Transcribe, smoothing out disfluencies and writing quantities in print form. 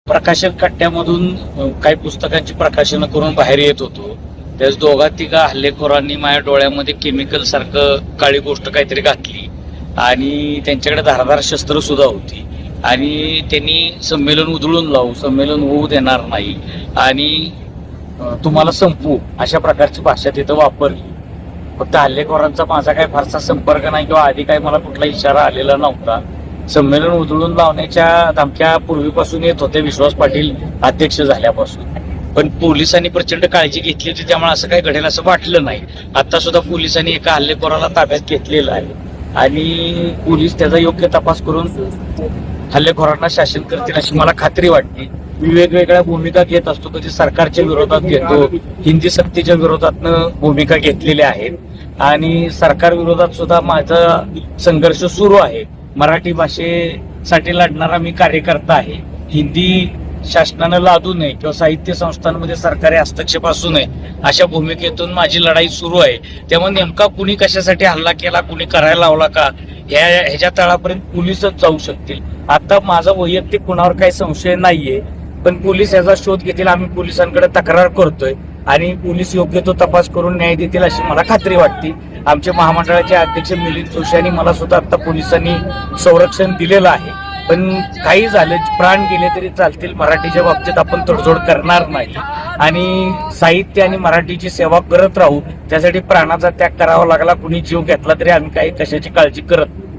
प्रकाशन कट्ट्यामधून काही पुस्तकांची प्रकाशनं करून बाहेर येत होतो. त्याच दोघा तिघा हल्लेखोरांनी माझ्या डोळ्यामध्ये केमिकल सारखं काळी गोष्ट काहीतरी घातली आणि त्यांच्याकडे धारदार शस्त्र सुद्धा होती आणि त्यांनी संमेलन उधळून लावू, संमेलन होऊ देणार नाही आणि तुम्हाला संपवू अशा प्रकारची भाषा तिथं वापरली. फक्त हल्लेखोरांचा माझा काही फारसा संपर्क नाही किंवा आधी काही मला कुठला इशारा आलेला नव्हता. संमेलन उधळून लावण्याच्या धमक्या पूर्वीपासून येत होते, विश्वास पाटील अध्यक्ष झाल्यापासून. पण पोलिसांनी प्रचंड काळजी घेतली होती, त्यामुळे असं काही घडेल असं वाटलं नाही. आता सुद्धा पोलिसांनी एका हल्लेखोराला ताब्यात घेतलेलं आहे आणि पोलीस त्याचा योग्य तपास करून हल्लेखोरांना शासन करतील अशी मला खात्री वाटते. मी वेगवेगळ्या भूमिका घेत असतो, कधी सरकारच्या विरोधात घेतो, हिंदी सक्तीच्या विरोधातनं भूमिका घेतलेल्या आहेत आणि सरकार विरोधात सुद्धा माझा संघर्ष सुरू आहे. मराठी भाषेसाठी लढणारा मी कार्यकर्ता आहे. हिंदी शासनानं लादू नये किंवा साहित्य संस्थांमध्ये सरकारी हस्तक्षेप असू नये अशा भूमिकेतून माझी लढाई सुरू आहे. त्यामुळे नेमका कुणी कशासाठी हल्ला केला, कुणी करायला लावला का ह्याच्या तळापर्यंत पोलीसच जाऊ शकतील. आता माझा वैयक्तिक कुणावर काही संशय नाहीये, पण पोलीस याचा शोध घेतील. आम्ही पोलिसांकडे तक्रार करतोय आणि पोलीस योग्य तो तपास करून न्याय देतील अशी मला खात्री वाटते. आमचे महामंडळाचे अध्यक्ष मिलिंद जोशी यांनी मला सुद्धा आता पोलिसांनी संरक्षण दिलेलं आहे. पण काही झाले, प्राण गेले तरी चालतील, मराठीच्या बाबतीत आपण तडजोड करणार नाही आणि साहित्य आणि मराठीची सेवा करत राहू. त्यासाठी प्राणाचा त्याग करावा लागला, कुणी जीव घेतला तरी आम्ही काही कशाची काळजी करत नाही.